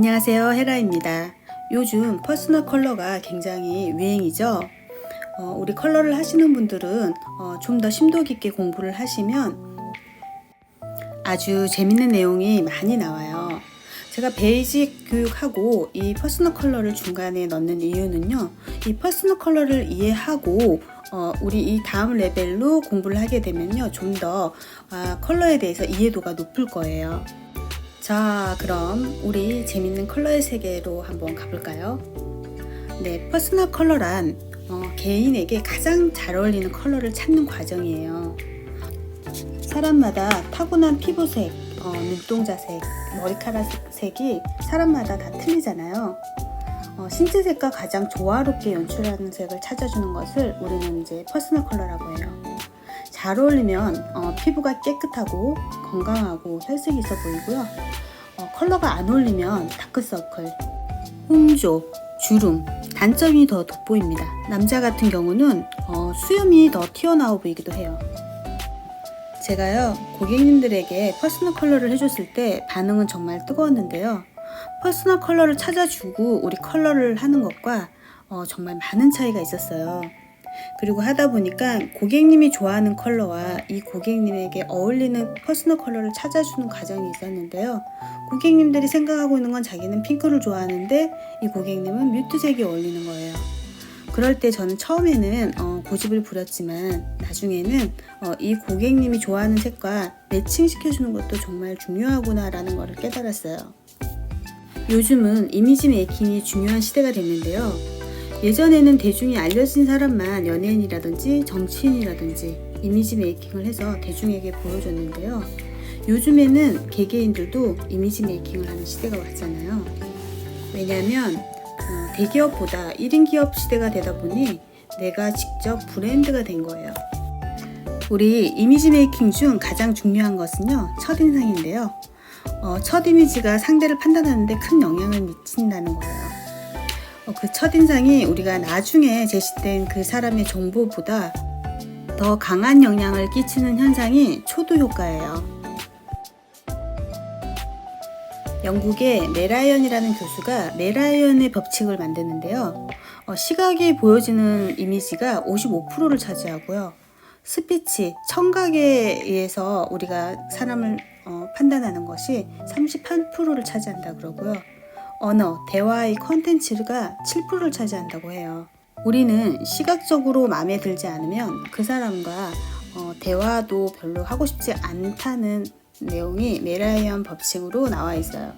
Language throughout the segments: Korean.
안녕하세요, 헤라입니다. 요즘 퍼스널 컬러가 굉장히 유행이죠. 우리 컬러를 하시는 분들은 좀 더 심도 깊게 공부를 하시면 아주 재밌는 내용이 많이 나와요. 제가 베이직 교육하고 이 퍼스널 컬러를 중간에 넣는 이유는요, 이 퍼스널 컬러를 이해하고 우리 이 다음 레벨로 공부를 하게 되면요, 좀 더 컬러에 대해서 이해도가 높을 거예요. 자, 그럼 우리 재밌는 컬러의 세계로 한번 가볼까요? 네, 퍼스널 컬러란 개인에게 가장 잘 어울리는 컬러를 찾는 과정이에요. 사람마다 타고난 피부색, 눈동자색, 머리카락 색이 사람마다 다 틀리잖아요. 신체색과 가장 조화롭게 연출하는 색을 찾아주는 것을 우리는 이제 퍼스널 컬러라고 해요. 잘 어울리면 피부가 깨끗하고 건강하고 혈색이 있어 보이고요. 컬러가 안 어울리면 다크서클, 홍조, 주름, 단점이 더 돋보입니다. 남자 같은 경우는 수염이 더 튀어나와 보이기도 해요. 제가요, 고객님들에게 퍼스널 컬러를 해줬을 때 반응은 정말 뜨거웠는데요. 퍼스널 컬러를 찾아주고 우리 컬러를 하는 것과 정말 많은 차이가 있었어요. 그리고 하다 보니까 고객님이 좋아하는 컬러와 이 고객님에게 어울리는 퍼스널 컬러를 찾아주는 과정이 있었는데요. 고객님들이 생각하고 있는 건 자기는 핑크를 좋아하는데 이 고객님은 뮤트색이 어울리는 거예요. 그럴 때 저는 처음에는 고집을 부렸지만 나중에는 이 고객님이 좋아하는 색과 매칭시켜주는 것도 정말 중요하구나 라는 것을 깨달았어요. 요즘은 이미지 메이킹이 중요한 시대가 됐는데요. 예전에는 대중이 알려진 사람만 연예인이라든지 정치인이라든지 이미지 메이킹을 해서 대중에게 보여줬는데요. 요즘에는 개개인들도 이미지 메이킹을 하는 시대가 왔잖아요. 왜냐하면 대기업보다 1인 기업 시대가 되다 보니 내가 직접 브랜드가 된 거예요. 우리 이미지 메이킹 중 가장 중요한 것은요, 첫인상인데요. 첫 이미지가 상대를 판단하는데 큰 영향을 미친다는 거예요. 그 첫인상이 우리가 나중에 제시된 그 사람의 정보보다 더 강한 영향을 끼치는 현상이 초두 효과예요. 영국의 메라이언이라는 교수가 메라이언의 법칙을 만드는데요. 시각이 보여지는 이미지가 55%를 차지하고요. 스피치, 청각에 의해서 우리가 사람을 판단하는 것이 38%를 차지한다 그러고요. 언어, 대화의 컨텐츠가 7%를 차지한다고 해요. 우리는 시각적으로 마음에 들지 않으면 그 사람과 대화도 별로 하고 싶지 않다는 내용이 메라이언 법칙으로 나와 있어요.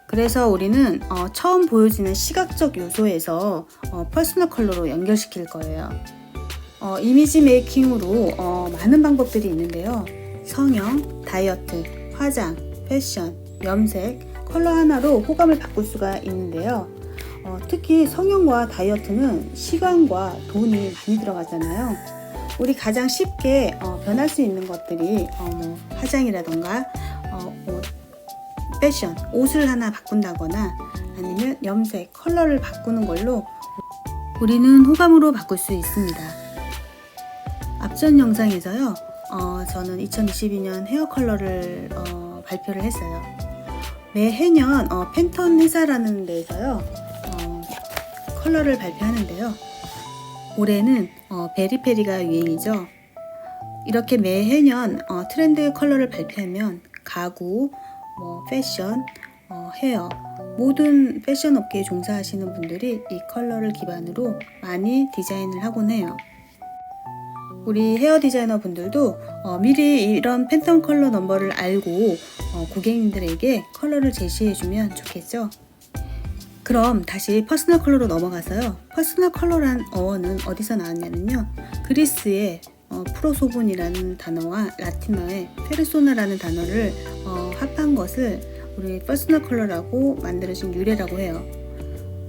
그래서 우리는 처음 보여지는 시각적 요소에서 퍼스널 컬러로 연결시킬 거예요. 이미지 메이킹으로 많은 방법들이 있는데요. 성형, 다이어트, 화장, 패션, 염색, 컬러 하나로 호감을 바꿀 수가 있는데요. 특히 성형과 다이어트는 시간과 돈이 많이 들어가잖아요. 우리 가장 쉽게 변할 수 있는 것들이 화장이라던가 패션, 옷을 하나 바꾼다거나 아니면 염색, 컬러를 바꾸는 걸로 우리는 호감으로 바꿀 수 있습니다. 앞전 영상에서요, 저는 2022년 헤어 컬러를 발표를 했어요. 매해년 팬톤 회사라는 데에서요, 컬러를 발표하는데요. 올해는 베리페리가 유행이죠. 이렇게 매해년 트렌드 컬러를 발표하면 가구, 패션, 헤어, 모든 패션 업계에 종사하시는 분들이 이 컬러를 기반으로 많이 디자인을 하곤 해요. 우리 헤어 디자이너 분들도 미리 이런 팬톤 컬러 넘버를 알고 고객님들에게 컬러를 제시해주면 좋겠죠. 그럼 다시 퍼스널 컬러로 넘어가서요. 퍼스널 컬러란 어원은 어디서 나왔냐면요. 그리스의 프로소본이라는 단어와 라틴어의 페르소나라는 단어를 합한 것을 우리 퍼스널 컬러라고 만들어진 유래라고 해요.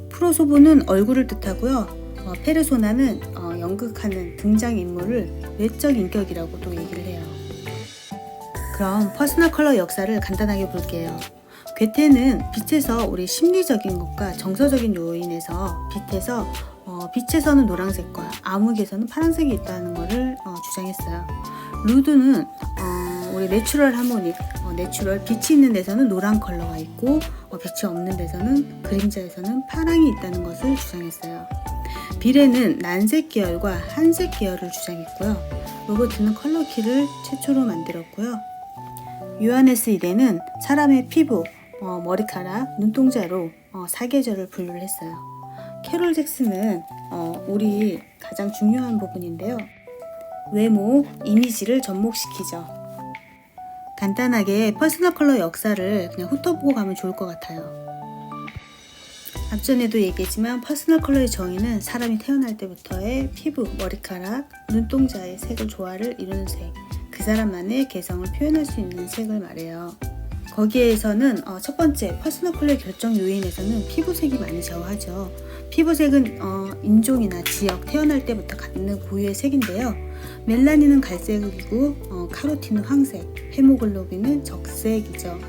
프로소본은 얼굴을 뜻하고요. 페르소나는 연극하는 등장인물을 외적 인격이라고도 얘기를 해요. 그럼 퍼스널 컬러 역사를 간단하게 볼게요. 괴테는 빛에서 우리 심리적인 것과 정서적인 요인에서 빛에서는 노란색과 암흑에서는 파란색이 있다는 것을 주장했어요. 루드는 우리 내추럴 하모닉, 내추럴 빛이 있는 데서는 노란 컬러가 있고 빛이 없는 데서는 그림자에서는 파랑이 있다는 것을 주장했어요. 빌에는 난색 계열과 한색 계열을 주장했고요. 로버트는 컬러 키를 최초로 만들었고요. 요하네스 이데는 사람의 피부, 머리카락, 눈동자로 사계절을 분류를 했어요. 캐롤 잭슨은 우리 가장 중요한 부분인데요. 외모, 이미지를 접목시키죠. 간단하게 퍼스널 컬러 역사를 그냥 훑어보고 가면 좋을 것 같아요. 앞전에도 얘기했지만 퍼스널 컬러의 정의는 사람이 태어날 때부터의 피부, 머리카락, 눈동자의 색을 조화를 이루는 색, 그 사람만의 개성을 표현할 수 있는 색을 말해요. 거기에서는 첫 번째 퍼스널 컬러의 결정 요인에서는 피부색이 많이 좌우하죠. 피부색은 인종이나 지역, 태어날 때부터 갖는 고유의 색인데요. 멜라닌은 갈색이고 카로틴은 황색, 헤모글로빈은 적색이죠.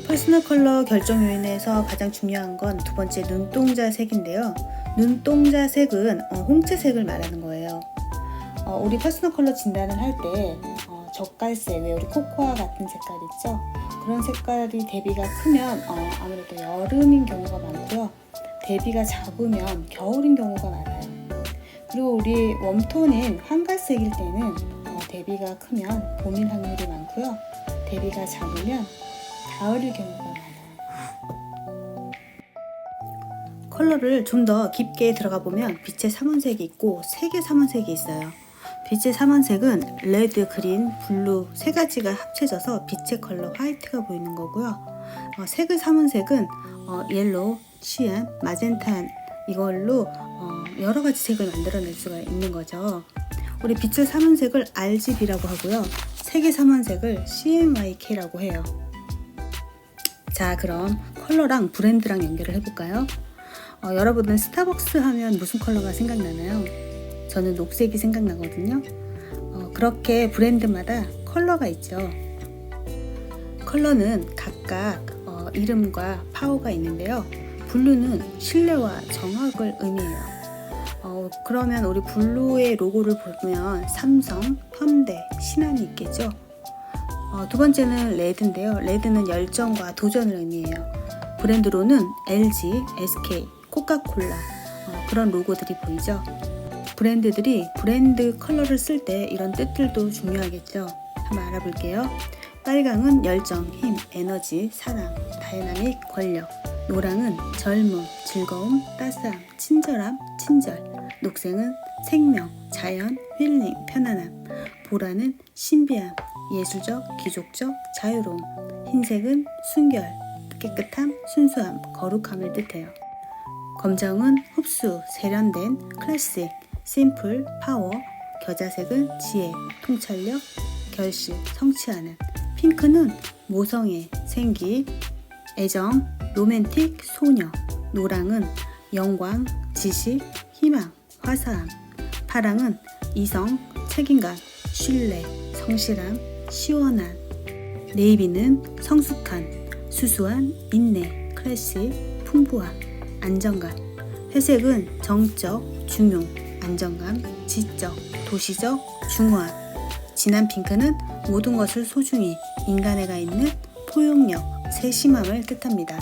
퍼스널 컬러 결정 요인에서 가장 중요한 건 두 번째 눈동자 색인데요. 눈동자 색은 홍채색을 말하는 거예요. 우리 퍼스널 컬러 진단을 할 때 젓갈색, 왜 우리 코코아 같은 색깔 있죠? 그런 색깔이 대비가 크면 아무래도 여름인 경우가 많고요. 대비가 작으면 겨울인 경우가 많아요. 그리고 우리 웜톤인 황갈색일 때는 대비가 크면 봄일 확률이 많고요. 대비가 작으면 가을일 경우가 많아요. 컬러를 좀 더 깊게 들어가 보면 빛의 삼원색이 있고 색의 삼원색이 있어요. 빛의 삼원색은 레드, 그린, 블루 세 가지가 합쳐져서 빛의 컬러 화이트가 보이는 거고요. 색의 삼원색은 옐로우, 시안, 마젠타 이걸로 여러 가지 색을 만들어낼 수가 있는 거죠. 우리 빛의 삼원색을 RGB라고 하고요. 색의 삼원색을 CMYK라고 해요. 자, 그럼 컬러랑 브랜드랑 연결을 해볼까요? 여러분은 스타벅스 하면 무슨 컬러가 생각나나요? 저는 녹색이 생각나거든요. 그렇게 브랜드마다 컬러가 있죠. 컬러는 각각 이름과 파워가 있는데요. 블루는 신뢰와 정확을 의미해요. 그러면 우리 블루의 로고를 보면 삼성, 현대, 신한이 있겠죠. 두 번째는 레드인데요. 레드는 열정과 도전을 의미해요. 브랜드로는 LG, SK, 코카콜라 그런 로고들이 보이죠. 브랜드들이 브랜드 컬러를 쓸 때 이런 뜻들도 중요하겠죠. 한번 알아볼게요. 빨강은 열정, 힘, 에너지, 사랑, 다이나믹, 권력. 노랑은 젊음, 즐거움, 따스함, 친절함, 친절. 녹색은 생명, 자연, 힐링, 편안함. 보라는 신비함, 예술적, 귀족적, 자유로움. 흰색은 순결, 깨끗함, 순수함, 거룩함을 뜻해요. 검정은 흡수, 세련된, 클래식, 심플, 파워. 겨자색은 지혜, 통찰력, 결실, 성취하는. 핑크는 모성애, 생기, 애정, 로맨틱, 소녀. 노랑은 영광, 지식, 희망, 화사함. 파랑은 이성, 책임감, 신뢰, 성실함, 시원한. 네이비는 성숙한, 수수한, 인내, 클래식, 풍부함, 안정감. 회색은 정적, 중용, 안정감, 지적, 도시적, 중후함. 진한 핑크는 모든 것을 소중히, 인간애가 있는 포용력, 세심함을 뜻합니다.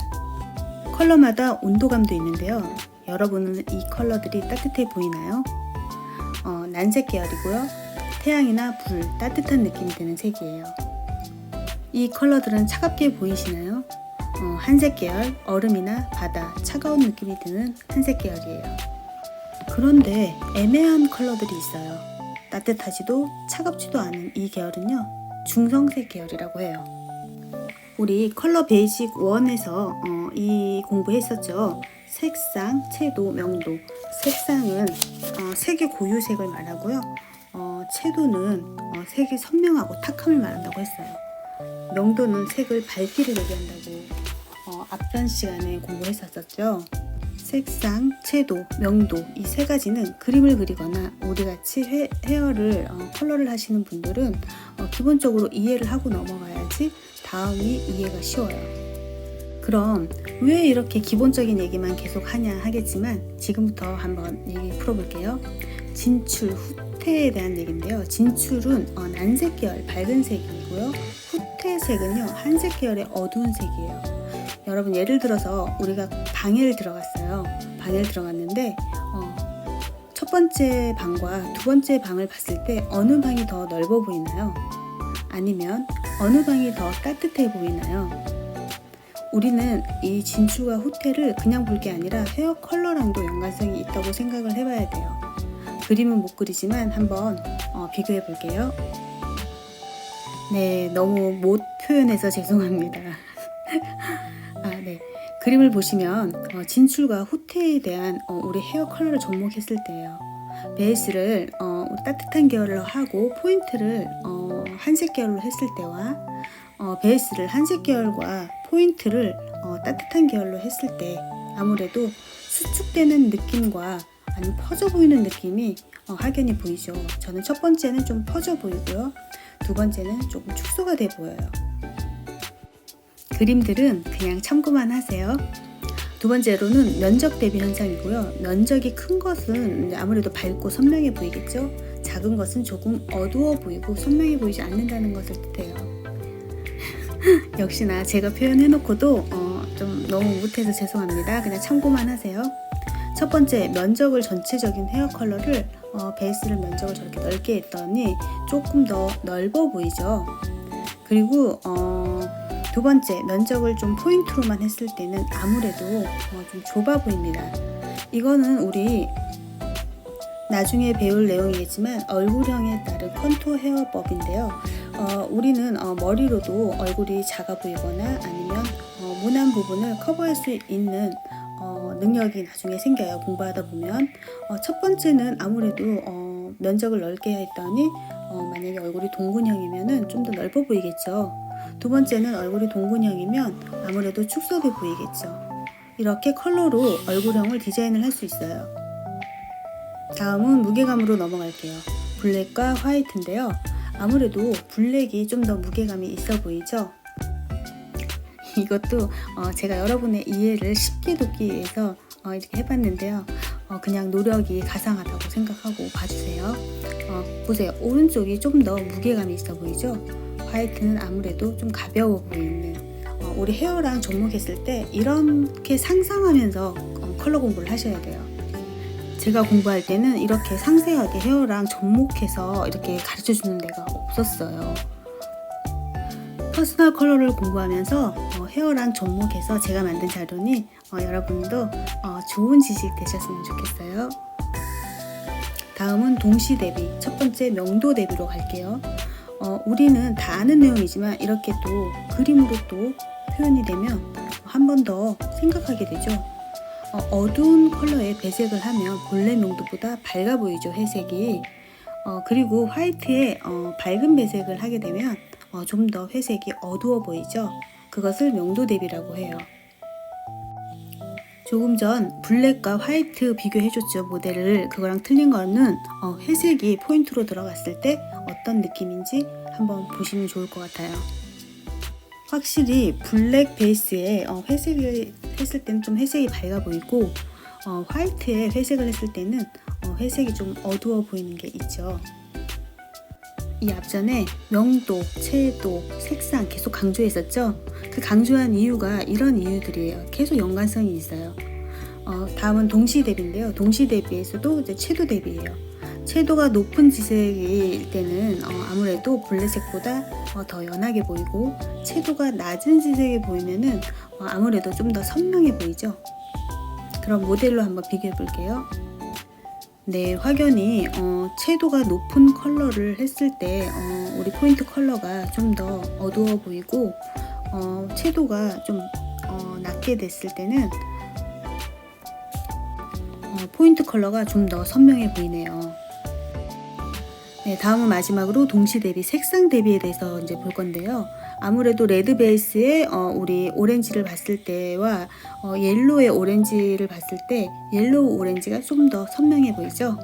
컬러마다 온도감도 있는데요. 여러분은 이 컬러들이 따뜻해 보이나요? 난색 계열이고요. 태양이나 불, 따뜻한 느낌이 드는 색이에요. 이 컬러들은 차갑게 보이시나요? 한색 계열, 얼음이나 바다, 차가운 느낌이 드는 한색 계열이에요. 그런데 애매한 컬러들이 있어요. 따뜻하지도 차갑지도 않은 이 계열은요, 중성색 계열이라고 해요. 우리 컬러 베이직 1에서 이 공부했었죠. 색상, 채도, 명도. 색상은 색의 고유색을 말하고요. 채도는 색이 선명하고 탁함을 말한다고 했어요. 명도는 색을 밝기를 얘기한다고 앞전 시간에 공부했었죠. 색상, 채도, 명도 이 세 가지는 그림을 그리거나 우리같이 헤어를 컬러를 하시는 분들은 기본적으로 이해를 하고 넘어가야지 다음이 이해가 쉬워요. 그럼 왜 이렇게 기본적인 얘기만 계속 하냐 하겠지만 지금부터 한번 얘기 풀어볼게요. 진출, 후퇴에 대한 얘기인데요. 진출은 난색 계열 밝은 색이고요. 후퇴색은요 한색 계열의 어두운 색이에요. 여러분 예를 들어서 우리가 방에 들어갔어요. 방에 들어갔는데 첫 번째 방과 두 번째 방을 봤을 때 어느 방이 더 넓어 보이나요? 아니면 어느 방이 더 따뜻해 보이나요? 우리는 이 진출과 후퇴를 그냥 볼 게 아니라 헤어 컬러랑도 연관성이 있다고 생각을 해봐야 돼요. 그림은 못 그리지만 한번 비교해 볼게요. 네, 너무 못 표현해서 죄송합니다. 네. 그림을 보시면 진출과 후퇴에 대한 우리 헤어 컬러를 접목했을 때예요. 베이스를 따뜻한 계열로 하고 포인트를 한색 계열로 했을 때와 베이스를 한색 계열과 포인트를 따뜻한 계열로 했을 때 아무래도 수축되는 느낌과 아니면 퍼져 보이는 느낌이 확연히 보이죠. 저는 첫 번째는 좀 퍼져 보이고요. 두 번째는 조금 축소가 돼 보여요. 그림들은 그냥 참고만 하세요. 두 번째로는 면적 대비 현상이고요. 면적이 큰 것은 아무래도 밝고 선명해 보이겠죠. 작은 것은 조금 어두워 보이고 선명해 보이지 않는다는 것을 뜻해요. 역시나 제가 표현해놓고도 좀 너무 못해서 죄송합니다. 그냥 참고만 하세요. 첫 번째, 면적을 전체적인 헤어 컬러를 베이스를 면적을 저렇게 넓게 했더니 조금 더 넓어 보이죠. 그리고 두 번째, 면적을 좀 포인트로만 했을 때는 아무래도 좀 좁아 보입니다. 이거는 우리 나중에 배울 내용이겠지만 얼굴형에 따른 컨투어 헤어법인데요. 우리는 머리로도 얼굴이 작아 보이거나 아니면 모난 부분을 커버할 수 있는 능력이 나중에 생겨요. 공부하다 보면 첫 번째는 아무래도 면적을 넓게 했더니 만약에 얼굴이 동근형이면 좀 더 넓어 보이겠죠. 두 번째는 얼굴이 동근형이면 아무래도 축소돼 보이겠죠. 이렇게 컬러로 얼굴형을 디자인을 할 수 있어요. 다음은 무게감으로 넘어갈게요. 블랙과 화이트인데요. 아무래도 블랙이 좀 더 무게감이 있어 보이죠. 이것도 제가 여러분의 이해를 쉽게 돕기 위해서 이렇게 해봤는데요. 그냥 노력이 가상하다고 생각하고 봐주세요. 보세요. 오른쪽이 좀 더 무게감이 있어 보이죠. 화이트는 아무래도 좀 가벼워 보이는 우리 헤어랑 접목했을 때 이렇게 상상하면서 컬러 공부를 하셔야 돼요. 제가 공부할 때는 이렇게 상세하게 헤어랑 접목해서 이렇게 가르쳐주는 데가 없었어요. 퍼스널 컬러를 공부하면서 헤어랑 접목해서 제가 만든 자료니 여러분도 좋은 지식 되셨으면 좋겠어요. 다음은 동시 대비, 첫 번째 명도 대비로 갈게요. 우리는 다 아는 내용이지만 이렇게 또 그림으로 또 표현이 되면 한 번 더 생각하게 되죠. 어두운 컬러에 배색을 하면 본래 명도보다 밝아 보이죠, 회색이. 그리고 화이트에 밝은 배색을 하게 되면 좀 더 회색이 어두워 보이죠. 그것을 명도 대비라고 해요. 조금 전 블랙과 화이트 비교해줬죠, 모델을. 그거랑 틀린 거는 회색이 포인트로 들어갔을 때 어떤 느낌인지 한번 보시면 좋을 것 같아요. 확실히 블랙 베이스에 회색을 했을 때는 좀 회색이 밝아 보이고 화이트에 회색을 했을 때는 회색이 좀 어두워 보이는 게 있죠. 이 앞전에 명도, 채도, 색상 계속 강조했었죠. 그 강조한 이유가 이런 이유들이에요. 계속 연관성이 있어요. 다음은 동시 대비인데요. 동시 대비에서도 이제 채도 대비예요. 채도가 높은 지색일 때는 아무래도 블랙색보다 더 연하게 보이고 채도가 낮은 지색에 보이면은 아무래도 좀 더 선명해 보이죠. 그럼 모델로 한번 비교해 볼게요. 네, 확연히 채도가 높은 컬러를 했을 때 우리 포인트 컬러가 좀 더 어두워 보이고 채도가 좀 낮게 됐을 때는 포인트 컬러가 좀 더 선명해 보이네요. 네, 다음은 마지막으로 동시 대비, 색상 대비에 대해서 이제 볼 건데요. 아무래도 레드 베이스에 우리 오렌지를 봤을 때와 옐로우의 오렌지를 봤을 때 옐로우 오렌지가 좀 더 선명해 보이죠?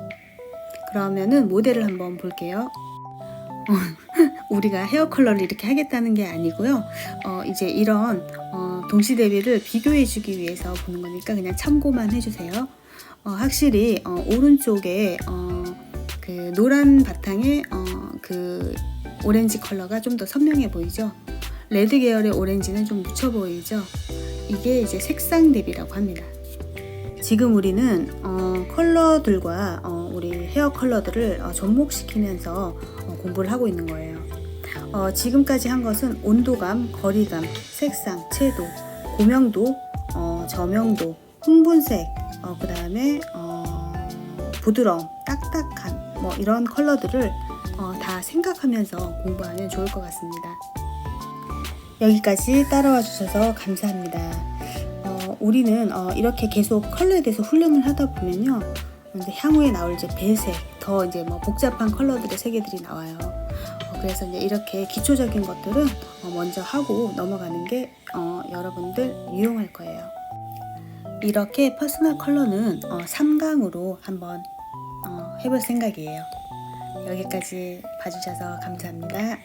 그러면은 모델을 한번 볼게요. 우리가 헤어 컬러를 이렇게 하겠다는 게 아니고요. 이제 이런 동시 대비를 비교해 주기 위해서 보는 거니까 그냥 참고만 해주세요. 확실히 오른쪽에 그 노란 바탕에 그 오렌지 컬러가 좀 더 선명해 보이죠. 레드 계열의 오렌지는 좀 묻혀 보이죠. 이게 이제 색상 대비라고 합니다. 지금 우리는 컬러들과 우리 헤어 컬러들을 접목시키면서 공부를 하고 있는 거예요. 지금까지 한 것은 온도감, 거리감, 색상, 채도, 고명도, 저명도, 흥분색, 그 다음에 부드러움, 딱딱함, 뭐 이런 컬러들을 다 생각하면서 공부하면 좋을 것 같습니다. 여기까지 따라와 주셔서 감사합니다. 우리는 이렇게 계속 컬러에 대해서 훈련을 하다 보면요, 이제 향후에 나올 이제 배색, 더 이제 뭐 복잡한 컬러들의 색들이 나와요. 그래서 이제 이렇게 기초적인 것들은 먼저 하고 넘어가는 게 여러분들 유용할 거예요. 이렇게 퍼스널 컬러는 3강으로 한번 해볼 생각이에요. 여기까지 봐주셔서 감사합니다.